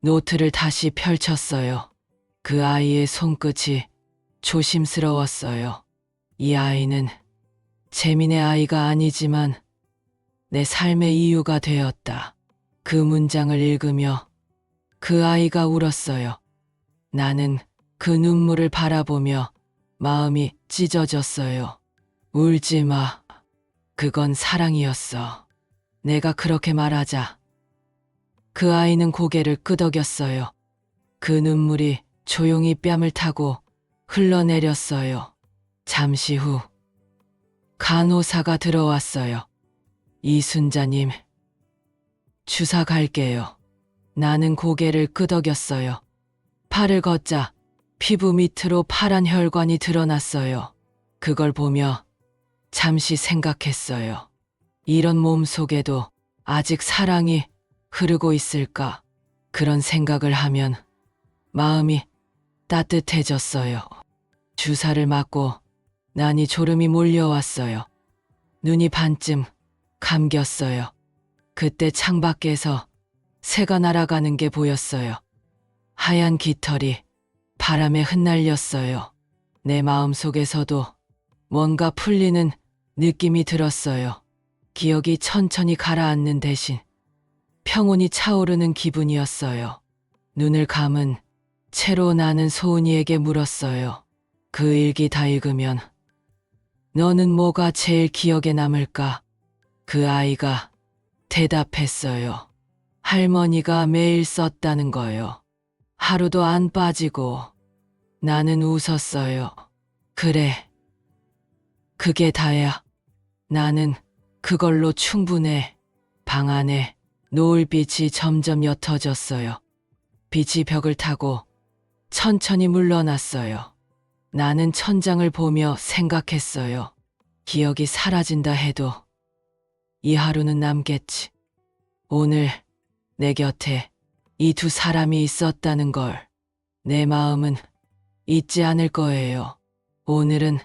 S1: 노트를 다시 펼쳤어요. 그 아이의 손끝이 조심스러웠어요. 이 아이는 재민의 아이가 아니지만 내 삶의 이유가 되었다. 그 문장을 읽으며 그 아이가 울었어요. 나는 그 눈물을 바라보며 마음이 찢어졌어요. 울지 마. 그건 사랑이었어. 내가 그렇게 말하자 그 아이는 고개를 끄덕였어요. 그 눈물이 조용히 뺨을 타고 흘러내렸어요. 잠시 후 간호사가 들어왔어요. 이순자님, 주사 갈게요. 나는 고개를 끄덕였어요. 팔을 걷자 피부 밑으로 파란 혈관이 드러났어요. 그걸 보며 잠시 생각했어요. 이런 몸 속에도 아직 사랑이 흐르고 있을까? 그런 생각을 하면 마음이 따뜻해졌어요. 주사를 맞고 나니 졸음이 몰려왔어요. 눈이 반쯤 감겼어요. 그때 창밖에서 새가 날아가는 게 보였어요. 하얀 깃털이 바람에 흩날렸어요. 내 마음속에서도 뭔가 풀리는 느낌이 들었어요. 기억이 천천히 가라앉는 대신 평온이 차오르는 기분이었어요. 눈을 감은 채로 나는 소은이에게 물었어요. 그 일기 다 읽으면 너는 뭐가 제일 기억에 남을까? 그 아이가 대답했어요. 할머니가 매일 썼다는 거요. 하루도 안 빠지고. 나는 웃었어요. 그래. 그게 다야. 나는 그걸로 충분해. 방 안에 노을빛이 점점 옅어졌어요. 빛이 벽을 타고 천천히 물러났어요. 나는 천장을 보며 생각했어요. 기억이 사라진다 해도 이 하루는 남겠지. 오늘 내 곁에 이 두 사람이 있었다는 걸 내 마음은 잊지 않을 거예요. 오늘은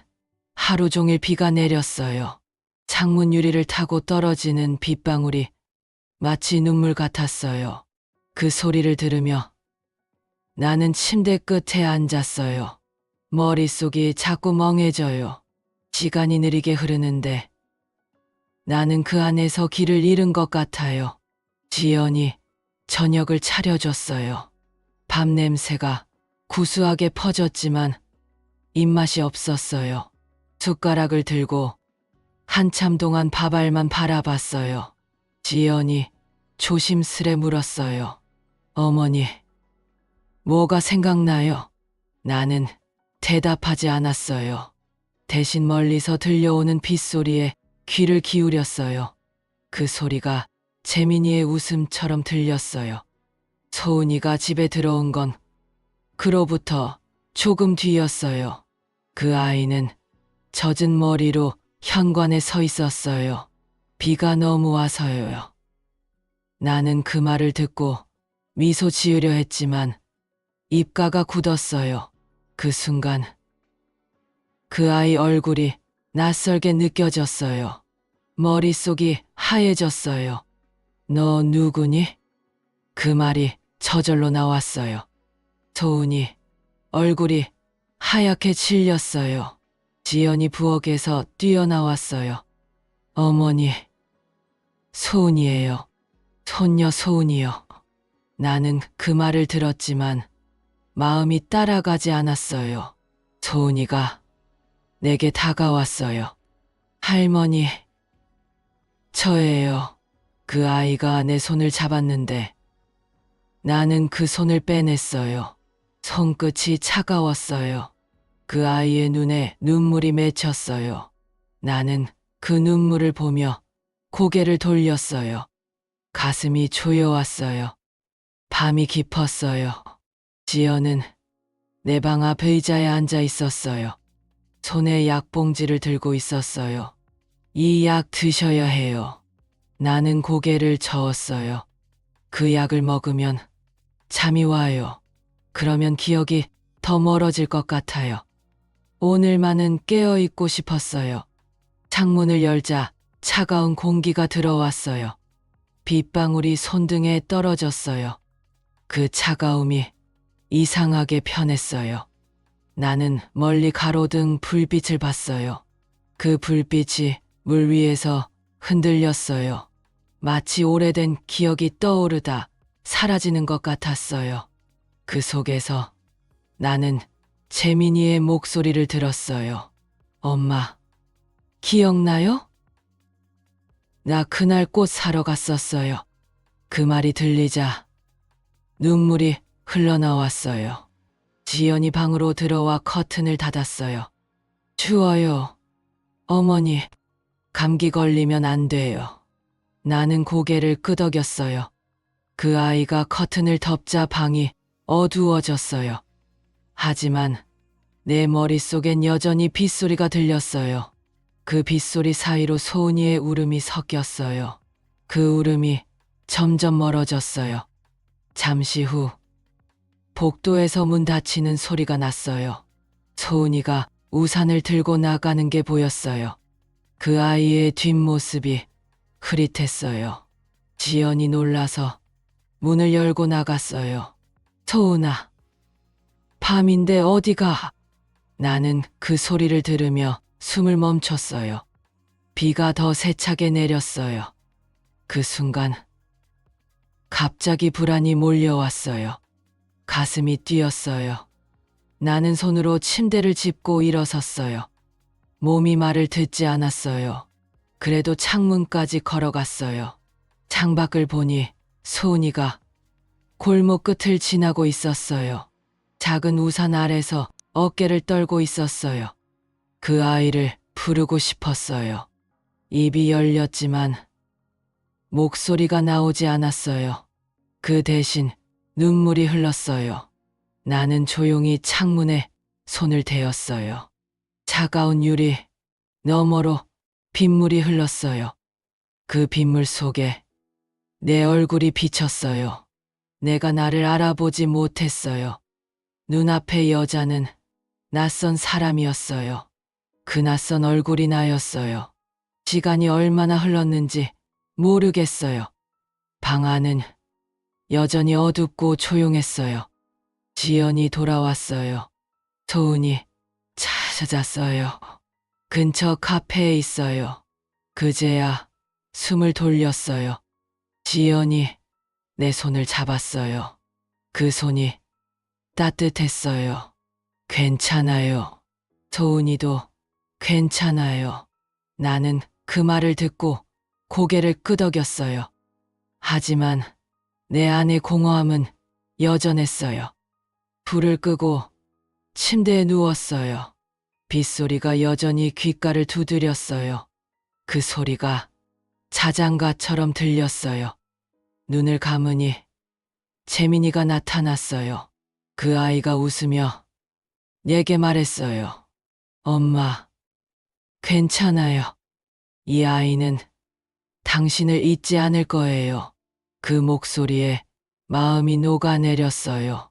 S1: 하루 종일 비가 내렸어요. 창문 유리를 타고 떨어지는 빗방울이 마치 눈물 같았어요. 그 소리를 들으며 나는 침대 끝에 앉았어요. 머릿속이 자꾸 멍해져요. 시간이 느리게 흐르는데 나는 그 안에서 길을 잃은 것 같아요. 지연이 저녁을 차려줬어요. 밥 냄새가 구수하게 퍼졌지만 입맛이 없었어요. 숟가락을 들고 한참 동안 밥알만 바라봤어요. 지연이 조심스레 물었어요. 어머니, 뭐가 생각나요? 나는 대답하지 않았어요. 대신 멀리서 들려오는 빗소리에 귀를 기울였어요. 그 소리가 재민이의 웃음처럼 들렸어요. 소은이가 집에 들어온 건 그로부터 조금 뒤였어요. 그 아이는 젖은 머리로 현관에 서 있었어요. 비가 너무 와서요. 나는 그 말을 듣고 미소 지으려 했지만 입가가 굳었어요. 그 순간 그 아이 얼굴이 낯설게 느껴졌어요. 머릿속이 하얘졌어요. 너 누구니? 그 말이 저절로 나왔어요. 소은이 얼굴이 하얗게 질렸어요. 지연이 부엌에서 뛰어나왔어요. 어머니, 소은이에요. 손녀 소은이요. 나는 그 말을 들었지만 마음이 따라가지 않았어요. 소은이가 내게 다가왔어요. 할머니, 저예요. 그 아이가 내 손을 잡았는데 나는 그 손을 빼냈어요. 손끝이 차가웠어요. 그 아이의 눈에 눈물이 맺혔어요. 나는 그 눈물을 보며 고개를 돌렸어요. 가슴이 조여왔어요. 밤이 깊었어요. 지연은 내 방 앞 의자에 앉아 있었어요. 손에 약봉지를 들고 있었어요. 이 약 드셔야 해요. 나는 고개를 저었어요. 그 약을 먹으면 잠이 와요. 그러면 기억이 더 멀어질 것 같아요. 오늘만은 깨어있고 싶었어요. 창문을 열자 차가운 공기가 들어왔어요. 빗방울이 손등에 떨어졌어요. 그 차가움이 이상하게 편했어요. 나는 멀리 가로등 불빛을 봤어요. 그 불빛이 물 위에서 흔들렸어요. 마치 오래된 기억이 떠오르다 사라지는 것 같았어요. 그 속에서 나는 재민이의 목소리를 들었어요. 엄마, 기억나요? 나 그날 꽃 사러 갔었어요. 그 말이 들리자 눈물이 흘러나왔어요. 지연이 방으로 들어와 커튼을 닫았어요. 추워요. 어머니, 감기 걸리면 안 돼요. 나는 고개를 끄덕였어요. 그 아이가 커튼을 덮자 방이 어두워졌어요. 하지만 내 머릿속엔 여전히 빗소리가 들렸어요. 그 빗소리 사이로 소은이의 울음이 섞였어요. 그 울음이 점점 멀어졌어요. 잠시 후 복도에서 문 닫히는 소리가 났어요. 소은이가 우산을 들고 나가는 게 보였어요. 그 아이의 뒷모습이 흐릿했어요. 지연이 놀라서 문을 열고 나갔어요. 소은아, 밤인데 어디가? 나는 그 소리를 들으며 숨을 멈췄어요. 비가 더 세차게 내렸어요. 그 순간 갑자기 불안이 몰려왔어요. 가슴이 뛰었어요. 나는 손으로 침대를 짚고 일어섰어요. 몸이 말을 듣지 않았어요. 그래도 창문까지 걸어갔어요. 창밖을 보니 소은이가 골목 끝을 지나고 있었어요. 작은 우산 아래서 어깨를 떨고 있었어요. 그 아이를 부르고 싶었어요. 입이 열렸지만 목소리가 나오지 않았어요. 그 대신 눈물이 흘렀어요. 나는 조용히 창문에 손을 대었어요. 차가운 유리 너머로 빗물이 흘렀어요. 그 빗물 속에 내 얼굴이 비쳤어요. 내가 나를 알아보지 못했어요. 눈앞의 여자는 낯선 사람이었어요. 그 낯선 얼굴이 나였어요. 시간이 얼마나 흘렀는지 모르겠어요. 방 안은 여전히 어둡고 조용했어요. 지연이 돌아왔어요. 소은이 찾았어요. 근처 카페에 있어요. 그제야 숨을 돌렸어요. 지연이 내 손을 잡았어요. 그 손이 따뜻했어요. 괜찮아요. 소은이도 괜찮아요. 나는 그 말을 듣고 고개를 끄덕였어요. 하지만 내 안의 공허함은 여전했어요. 불을 끄고 침대에 누웠어요. 빗소리가 여전히 귓가를 두드렸어요. 그 소리가 자장가처럼 들렸어요. 눈을 감으니 재민이가 나타났어요. 그 아이가 웃으며 내게 말했어요. 엄마, 괜찮아요. 이 아이는 당신을 잊지 않을 거예요. 그 목소리에 마음이 녹아내렸어요.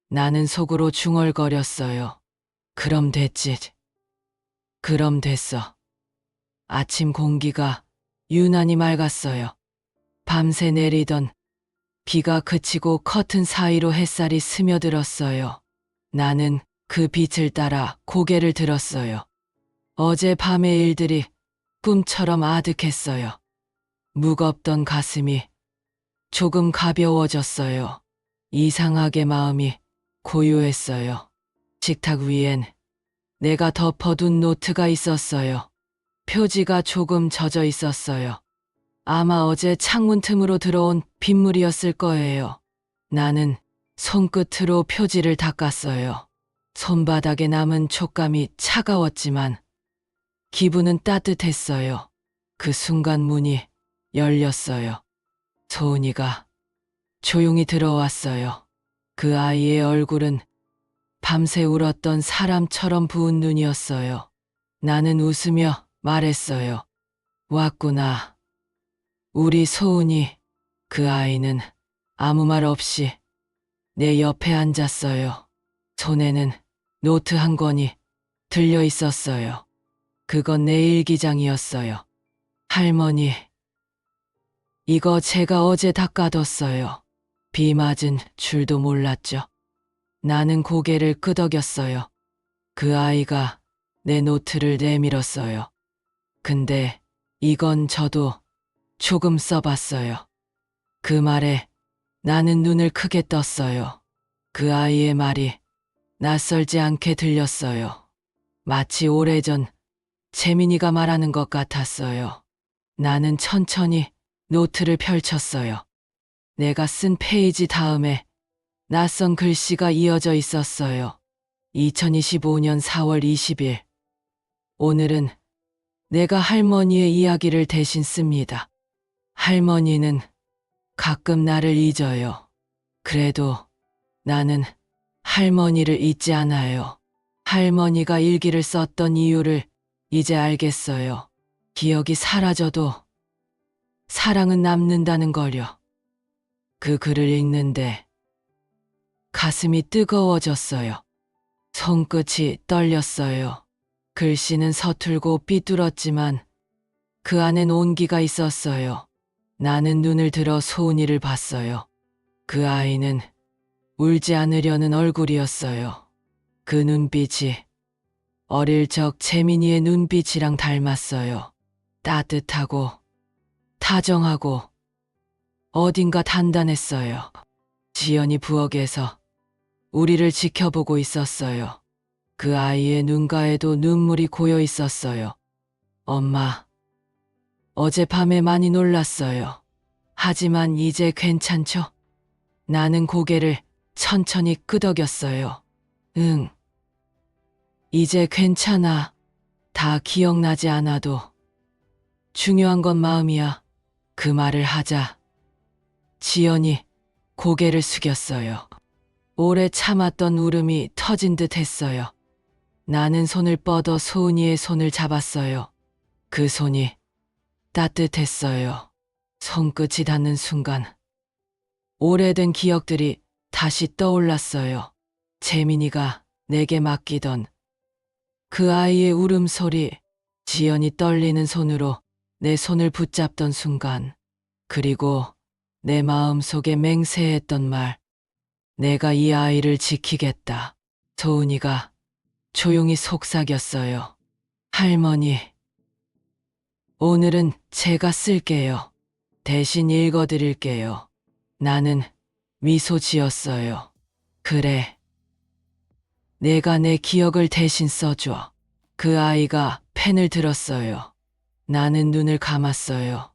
S1: 나는 속으로 중얼거렸어요. 그럼 됐지. 그럼 됐어. 아침 공기가 유난히 맑았어요. 밤새 내리던 비가 그치고 커튼 사이로 햇살이 스며들었어요. 나는 그 빛을 따라 고개를 들었어요. 어제 밤의 일들이 꿈처럼 아득했어요. 무겁던 가슴이 조금 가벼워졌어요. 이상하게 마음이 고요했어요. 식탁 위엔 내가 덮어둔 노트가 있었어요. 표지가 조금 젖어 있었어요. 아마 어제 창문 틈으로 들어온 빗물이었을 거예요. 나는 손끝으로 표지를 닦았어요. 손바닥에 남은 촉감이 차가웠지만 기분은 따뜻했어요. 그 순간 문이 열렸어요. 소은이가 조용히 들어왔어요. 그 아이의 얼굴은 밤새 울었던 사람처럼 부은 눈이었어요. 나는 웃으며 말했어요. 왔구나. 우리 소은이. 그 아이는 아무 말 없이 내 옆에 앉았어요. 손에는 노트 한 권이 들려 있었어요. 그건 내 일기장이었어요. 할머니, 이거 제가 어제 닦아뒀어요. 비 맞은 줄도 몰랐죠. 나는 고개를 끄덕였어요. 그 아이가 내 노트를 내밀었어요. 근데 이건 저도 조금 써봤어요. 그 말에 나는 눈을 크게 떴어요. 그 아이의 말이 낯설지 않게 들렸어요. 마치 오래전 재민이가 말하는 것 같았어요. 나는 천천히 노트를 펼쳤어요. 내가 쓴 페이지 다음에 낯선 글씨가 이어져 있었어요. 2025년 4월 20일. 오늘은 내가 할머니의 이야기를 대신 씁니다. 할머니는 가끔 나를 잊어요. 그래도 나는 할머니를 잊지 않아요. 할머니가 일기를 썼던 이유를 이제 알겠어요. 기억이 사라져도 사랑은 남는다는 걸요. 그 글을 읽는데 가슴이 뜨거워졌어요. 손끝이 떨렸어요. 글씨는 서툴고 삐뚤었지만 그 안엔 온기가 있었어요. 나는 눈을 들어 소은이를 봤어요. 그 아이는 울지 않으려는 얼굴이었어요. 그 눈빛이 어릴 적 재민이의 눈빛이랑 닮았어요. 따뜻하고 다정하고 어딘가 단단했어요. 지연이 부엌에서 우리를 지켜보고 있었어요. 그 아이의 눈가에도 눈물이 고여 있었어요. 엄마, 어젯밤에 많이 놀랐어요. 하지만 이제 괜찮죠? 나는 고개를 천천히 끄덕였어요. 응. 이제 괜찮아. 다 기억나지 않아도. 중요한 건 마음이야. 그 말을 하자 지연이 고개를 숙였어요. 오래 참았던 울음이 터진 듯 했어요. 나는 손을 뻗어 소은이의 손을 잡았어요. 그 손이 따뜻했어요. 손끝이 닿는 순간 오래된 기억들이 다시 떠올랐어요. 재민이가 내게 맡기던 그 아이의 울음소리, 지연이 떨리는 손으로 내 손을 붙잡던 순간, 그리고 내 마음속에 맹세했던 말, 내가 이 아이를 지키겠다. 소은이가 조용히 속삭였어요. 할머니, 오늘은 제가 쓸게요. 대신 읽어드릴게요. 나는 미소 지었어요. 그래. 내가 내 기억을 대신 써줘. 그 아이가 펜을 들었어요. 나는 눈을 감았어요.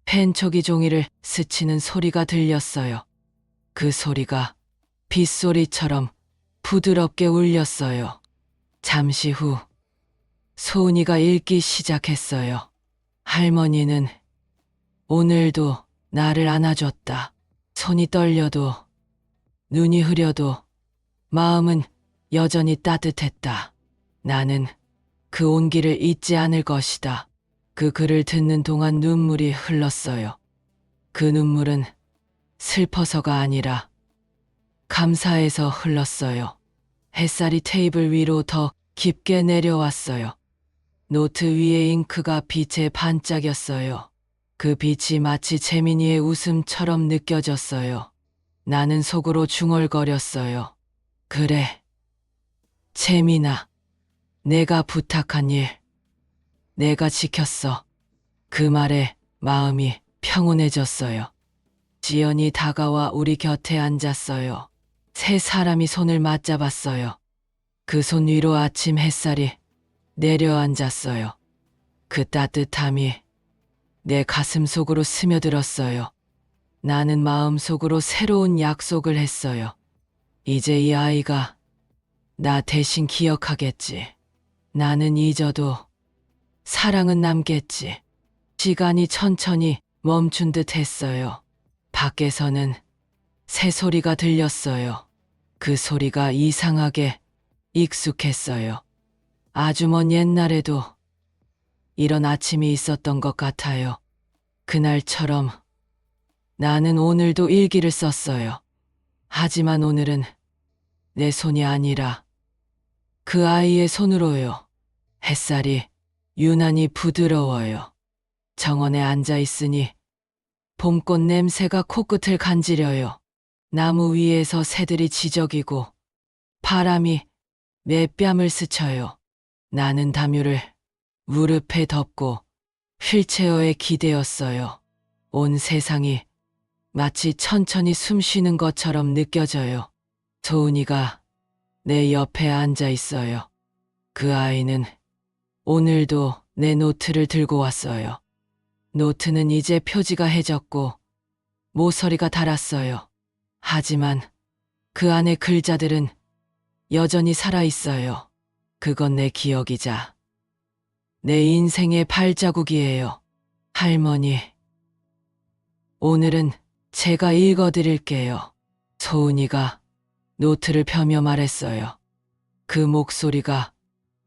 S1: 펜촉이 종이를 스치는 소리가 들렸어요. 그 소리가 빗소리처럼 부드럽게 울렸어요. 잠시 후 소은이가 읽기 시작했어요. 할머니는 오늘도 나를 안아줬다. 손이 떨려도 눈이 흐려도 마음은 여전히 따뜻했다. 나는 그 온기를 잊지 않을 것이다. 그 글을 듣는 동안 눈물이 흘렀어요. 그 눈물은 슬퍼서가 아니라 감사해서 흘렀어요. 햇살이 테이블 위로 더 깊게 내려왔어요. 노트 위에 잉크가 빛에 반짝였어요. 그 빛이 마치 재민이의 웃음처럼 느껴졌어요. 나는 속으로 중얼거렸어요. 그래, 재민아, 내가 부탁한 일, 내가 지켰어. 그 말에 마음이 평온해졌어요. 지연이 다가와 우리 곁에 앉았어요. 세 사람이 손을 맞잡았어요. 그 손 위로 아침 햇살이 내려앉았어요. 그 따뜻함이 내 가슴 속으로 스며들었어요. 나는 마음속으로 새로운 약속을 했어요. 이제 이 아이가 나 대신 기억하겠지. 나는 잊어도 사랑은 남겠지. 시간이 천천히 멈춘 듯 했어요. 밖에서는 새소리가 들렸어요. 그 소리가 이상하게 익숙했어요. 아주 먼 옛날에도 이런 아침이 있었던 것 같아요. 그날처럼 나는 오늘도 일기를 썼어요. 하지만 오늘은 내 손이 아니라 그 아이의 손으로요. 햇살이 유난히 부드러워요. 정원에 앉아 있으니 봄꽃 냄새가 코끝을 간지려요. 나무 위에서 새들이 지저귀고 바람이 내 뺨을 스쳐요. 나는 담요를 무릎에 덮고 휠체어에 기대었어요. 온 세상이 마치 천천히 숨 쉬는 것처럼 느껴져요. 소은이가 내 옆에 앉아 있어요. 그 아이는 오늘도 내 노트를 들고 왔어요. 노트는 이제 표지가 해졌고 모서리가 닳았어요. 하지만 그 안의 글자들은 여전히 살아있어요. 그건 내 기억이자 내 인생의 발자국이에요. 할머니, 오늘은 제가 읽어드릴게요. 소은이가 노트를 펴며 말했어요. 그 목소리가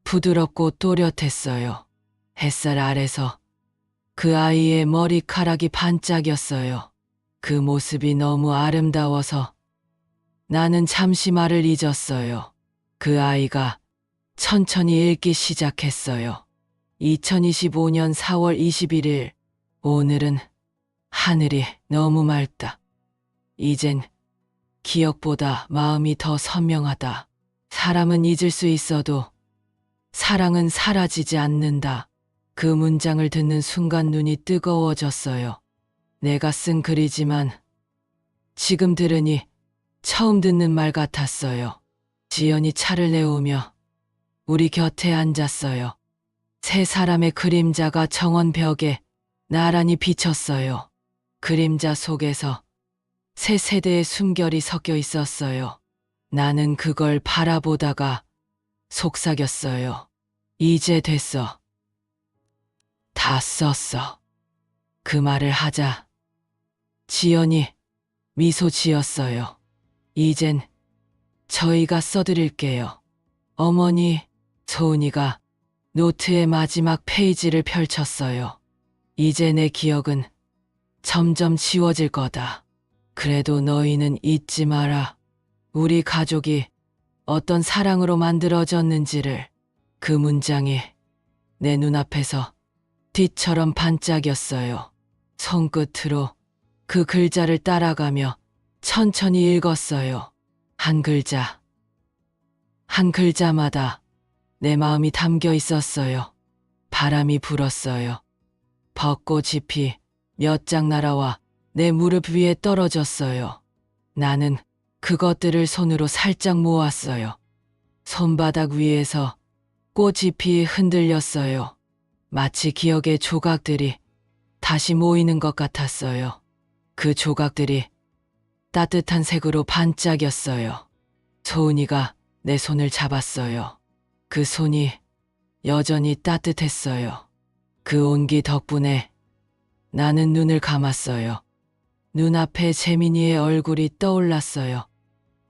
S1: 부드럽고 또렷했어요. 햇살 아래서 그 아이의 머리카락이 반짝였어요. 그 모습이 너무 아름다워서 나는 잠시 말을 잊었어요. 그 아이가 천천히 읽기 시작했어요. 2025년 4월 21일, 오늘은 하늘이 너무 맑다. 이젠 기억보다 마음이 더 선명하다. 사람은 잊을 수 있어도 사랑은 사라지지 않는다. 그 문장을 듣는 순간 눈이 뜨거워졌어요. 내가 쓴 글이지만 지금 들으니 처음 듣는 말 같았어요. 지연이 차를 내오며 우리 곁에 앉았어요. 세 사람의 그림자가 정원 벽에 나란히 비쳤어요. 그림자 속에서 세 세대의 숨결이 섞여 있었어요. 나는 그걸 바라보다가 속삭였어요. 이제 됐어. 다 썼어. 그 말을 하자 지연이 미소 지었어요. 이젠 저희가 써드릴게요. 어머니, 소은이가 노트의 마지막 페이지를 펼쳤어요. 이제 내 기억은 점점 지워질 거다. 그래도 너희는 잊지 마라. 우리 가족이 어떤 사랑으로 만들어졌는지를. 그 문장이 내 눈앞에서 빛처럼 반짝였어요. 손끝으로 그 글자를 따라가며 천천히 읽었어요. 한 글자, 한 글자마다 내 마음이 담겨 있었어요. 바람이 불었어요. 벚꽃잎이 몇 장 날아와 내 무릎 위에 떨어졌어요. 나는 그것들을 손으로 살짝 모았어요. 손바닥 위에서 꽃잎이 흔들렸어요. 마치 기억의 조각들이 다시 모이는 것 같았어요. 그 조각들이 따뜻한 색으로 반짝였어요. 소은이가 내 손을 잡았어요. 그 손이 여전히 따뜻했어요. 그 온기 덕분에 나는 눈을 감았어요. 눈앞에 재민이의 얼굴이 떠올랐어요.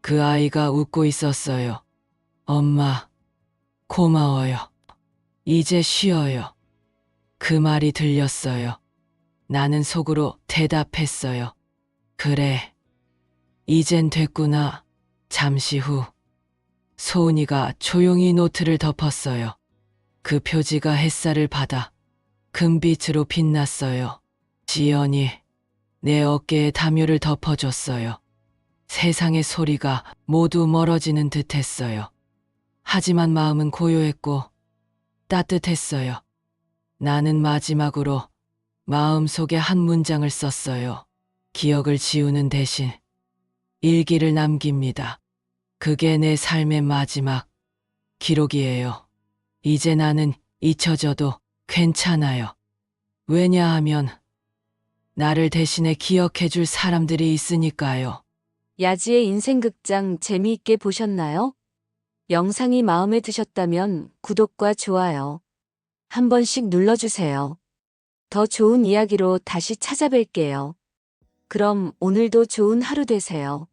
S1: 그 아이가 웃고 있었어요. 엄마, 고마워요. 이제 쉬어요. 그 말이 들렸어요. 나는 속으로 대답했어요. 그래, 이젠 됐구나. 잠시 후 소은이가 조용히 노트를 덮었어요. 그 표지가 햇살을 받아 금빛으로 빛났어요. 지연이 내 어깨에 담요를 덮어줬어요. 세상의 소리가 모두 멀어지는 듯했어요. 하지만 마음은 고요했고 따뜻했어요. 나는 마지막으로 마음속에 한 문장을 썼어요. 기억을 지우는 대신 일기를 남깁니다. 그게 내 삶의 마지막 기록이에요. 이제 나는 잊혀져도 괜찮아요. 왜냐하면 나를 대신해 기억해줄 사람들이 있으니까요.
S2: 야지의 인생극장 재미있게 보셨나요? 영상이 마음에 드셨다면 구독과 좋아요 한 번씩 눌러주세요. 더 좋은 이야기로 다시 찾아뵐게요. 그럼 오늘도 좋은 하루 되세요.